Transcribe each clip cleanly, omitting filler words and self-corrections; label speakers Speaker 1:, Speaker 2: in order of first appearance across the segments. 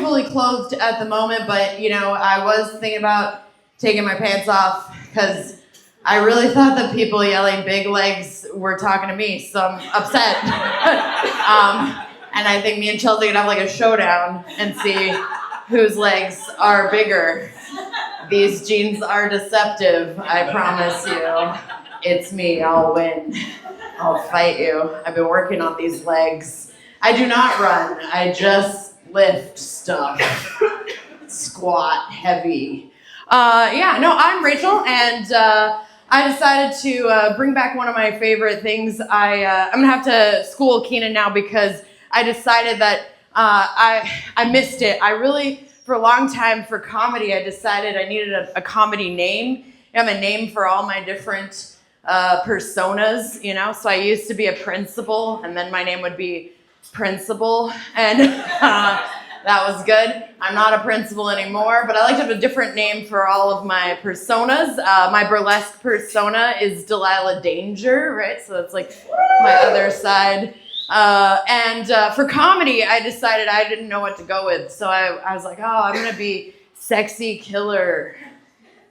Speaker 1: am fully clothed at the moment, but, I was thinking about taking my pants off because I really thought that people yelling big legs were talking to me, so I'm upset. And I think me and Chelsea could have like a showdown and see whose legs are bigger. These jeans are deceptive, I promise you. It's me, I'll win. I'll fight you. I've been working on these legs. I do not run, I just lift stuff. Squat heavy. I'm Rachel, and I decided to bring back one of my favorite things. I'm gonna have to school Keenan now because I decided that I missed it. I really, for a long time for comedy, I decided I needed a comedy name. I have a name for all my different personas, So I used to be a principal, and then my name would be Principal, and that was good. I'm not a principal anymore, but I like to have a different name for all of my personas. My burlesque persona is Delilah Danger, right? So that's like my other side. And for comedy, I decided I didn't know what to go with. So I was like, I'm going to be Sexy Killer.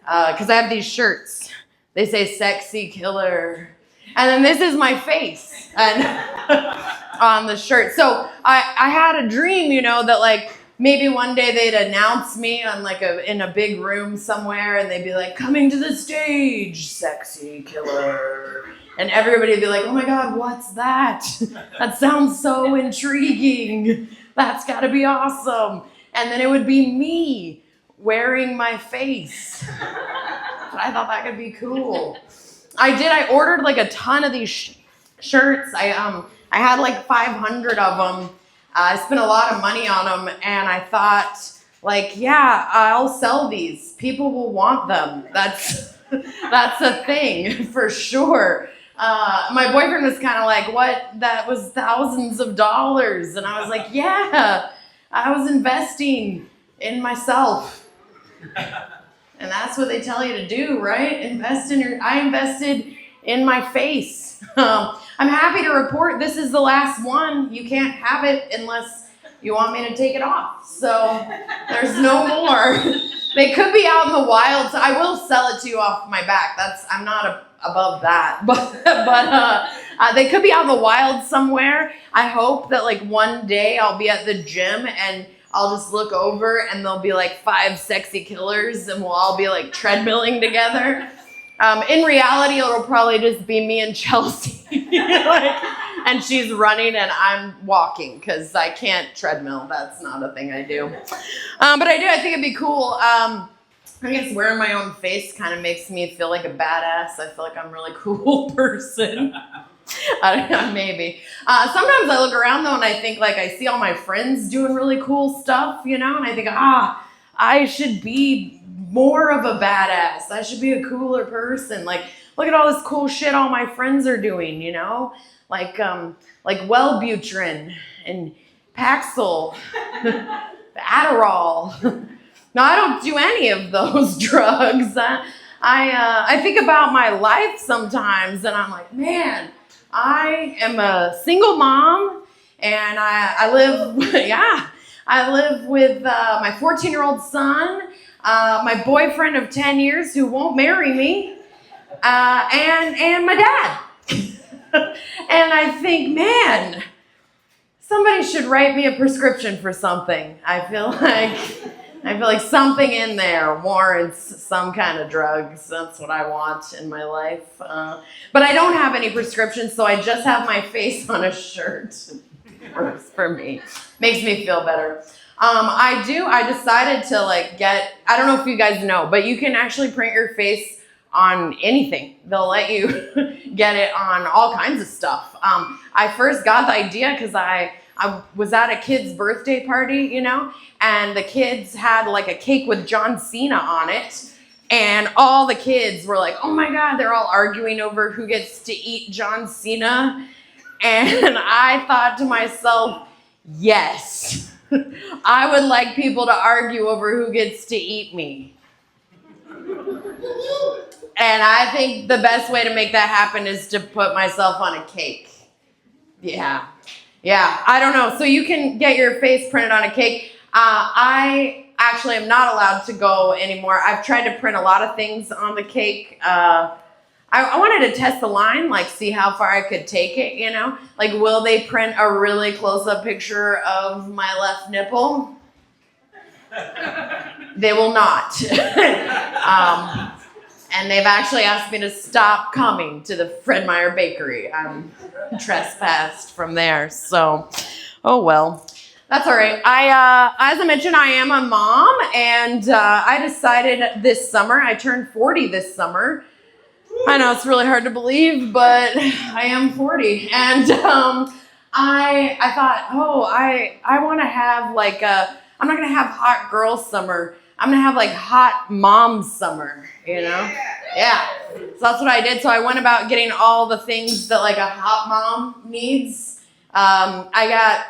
Speaker 1: Because I have these shirts. They say Sexy Killer. And then this is my face and on the shirt. So I had a dream, that like maybe one day they'd announce me on like in a big room somewhere, and they'd be like, coming to the stage, Sexy Killer. And everybody would be like, oh my God, what's that? That sounds so intriguing. That's gotta be awesome. And then it would be me wearing my face. But I thought that could be cool. I ordered like a ton of these shirts. I had like 500 of them. I spent a lot of money on them, and I thought, I'll sell these. People will want them. That's a thing for sure. My boyfriend was kind of like, what? That was thousands of dollars. And I was like, yeah, I was investing in myself. And that's what they tell you to do, right? I invested in my face. I'm happy to report this is the last one. You can't have it unless you want me to take it off. So there's no more. They could be out in the wild. So I will sell it to you off my back. I'm not above that. But they could be out in the wild somewhere. I hope that like one day I'll be at the gym and I'll just look over and there'll be like 5 sexy killers and we'll all be like treadmilling together. In reality, it'll probably just be me and Chelsea. And she's running and I'm walking because I can't treadmill. That's not a thing I do. But I do. I think it'd be cool. I guess wearing my own face kind of makes me feel like a badass. I feel like I'm a really cool person. I don't know, maybe. Sometimes I look around though and I think like I see all my friends doing really cool stuff, and I think, I should be more of a badass. I should be a cooler person. Like, look at all this cool shit all my friends are doing, like Wellbutrin and Paxil, Adderall. No, I don't do any of those drugs. I think about my life sometimes and I'm like, man, I am a single mom and I live with my 14-year-old son, my boyfriend of 10 years who won't marry me, and my dad. And I think, man, somebody should write me a prescription for something. I feel like something in there warrants some kind of drugs. That's what I want in my life. But I don't have any prescriptions, so I just have my face on a shirt. Works for me. Makes me feel better. I decided to I don't know if you guys know, but you can actually print your face on anything. They'll let you get it on all kinds of stuff. I first got the idea because I was at a kid's birthday party, and the kids had like a cake with John Cena on it. And all the kids were like, oh my God, they're all arguing over who gets to eat John Cena. And I thought to myself, yes, I would like people to argue over who gets to eat me. And I think the best way to make that happen is to put myself on a cake. Yeah, I don't know. So you can get your face printed on a cake. I actually am not allowed to go anymore. I've tried to print a lot of things on the cake. I wanted to test the line, like see how far I could take it, you know? Like, will they print a really close-up picture of my left nipple? They will not. And they've actually asked me to stop coming to the Fred Meyer Bakery. I'm trespassed from there, so, oh well. That's all right. As I mentioned, I am a mom, and I decided this summer, I turned 40 this summer. I know it's really hard to believe, but I am 40. And I thought, I want to have like I'm not going to have hot girl summer. I'm going to have like hot mom summer, you know? Yeah. So that's what I did. So I went about getting all the things that like a hot mom needs. I got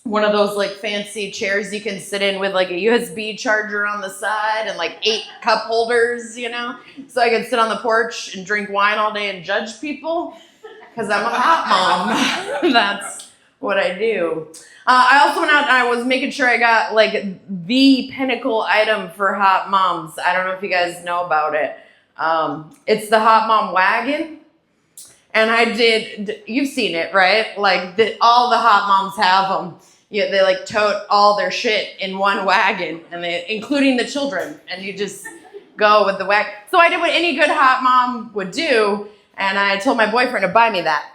Speaker 1: one of those like fancy chairs you can sit in with like a USB charger on the side and like 8 cup holders, you know, so I can sit on the porch and drink wine all day and judge people because I'm a hot mom. That's what I do. I also went out and I was making sure I got like the pinnacle item for hot moms. I don't know if you guys know about it. It's the Hot Mom Wagon. And I did, you've seen it, right? Like all the hot moms have them. Yeah, they like tote all their shit in one wagon, and including the children, and you just go with the wagon. So I did what any good hot mom would do, and I told my boyfriend to buy me that.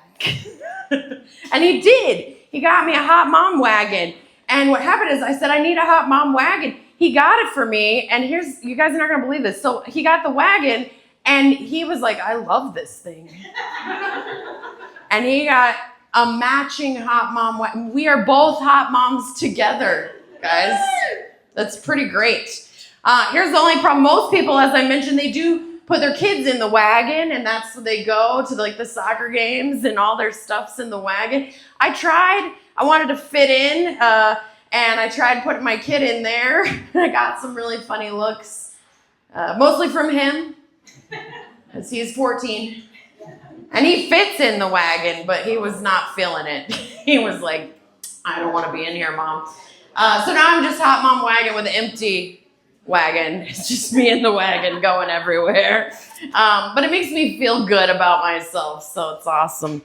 Speaker 1: And he did. He got me a hot mom wagon. And what happened is I said, I need a hot mom wagon. He got it for me, and you guys are not going to believe this. So he got the wagon, and he was like, I love this thing. And he got a matching hot mom wagon. We are both hot moms together, guys. That's pretty great. Here's the only problem. Most people, as I mentioned, they do put their kids in the wagon, and that's where they go to like the soccer games, and all their stuff's in the wagon. I tried. I wanted to fit in, and I tried putting my kid in there. I got some really funny looks, mostly from him, as he's 14. And he fits in the wagon, but he was not feeling it. He was like, I don't want to be in here, Mom. So now I'm just hot mom wagon with an empty wagon. It's just me in the wagon going everywhere. But it makes me feel good about myself, so it's awesome.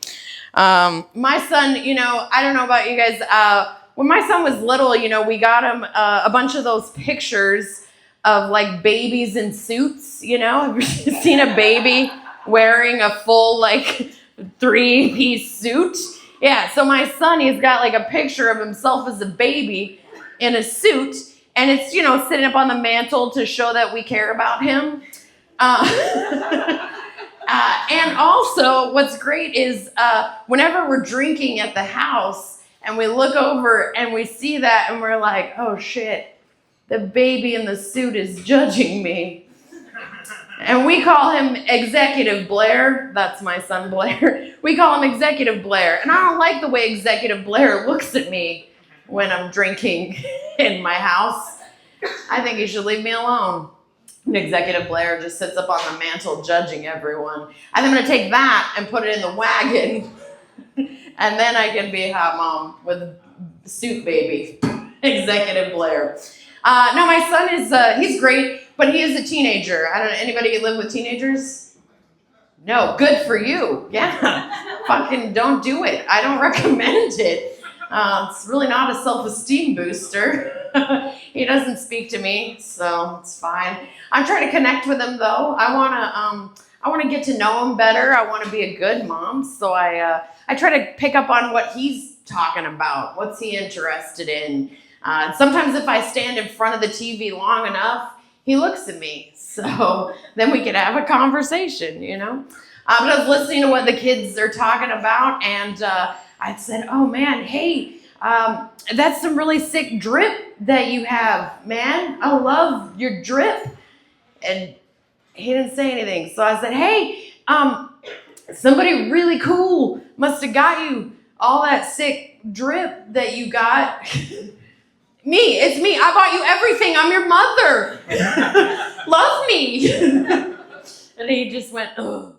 Speaker 1: My son, you know, I don't know about you guys. When my son was little, you know, we got him a bunch of those pictures of like babies in suits, you know. Have you seen a baby wearing a full like 3-piece suit? Yeah, so my son, he's got like a picture of himself as a baby in a suit, and it's, you know, sitting up on the mantle to show that we care about him. And also, what's great is whenever we're drinking at the house and we look over and we see that and we're like, oh shit, the baby in the suit is judging me. And we call him Executive Blair. That's my son Blair. We call him Executive Blair. And I don't like the way Executive Blair looks at me when I'm drinking in my house. I think he should leave me alone. And Executive Blair just sits up on the mantle judging everyone. And I'm going to take that and put it in the wagon. And then I can be a hot mom with suit baby. Executive Blair. No, my son is, he's great. But he is a teenager. I don't know, anybody live with teenagers? No, good for you. Yeah, fucking don't do it. I don't recommend it. It's really not a self-esteem booster. He doesn't speak to me, so it's fine. I'm trying to connect with him though. I want to get to know him better. I want to be a good mom, so I try to pick up on what he's talking about. What's he interested in? Sometimes if I stand in front of the TV long enough, he looks at me, so then we can have a conversation, you know? But I was listening to what the kids are talking about, and I said, oh man, hey, that's some really sick drip that you have, man. I love your drip. And he didn't say anything, so I said, hey, somebody really cool must have got you all that sick drip that you got. Me, it's me. I bought you everything. I'm your mother. Love me. And he just went, ugh.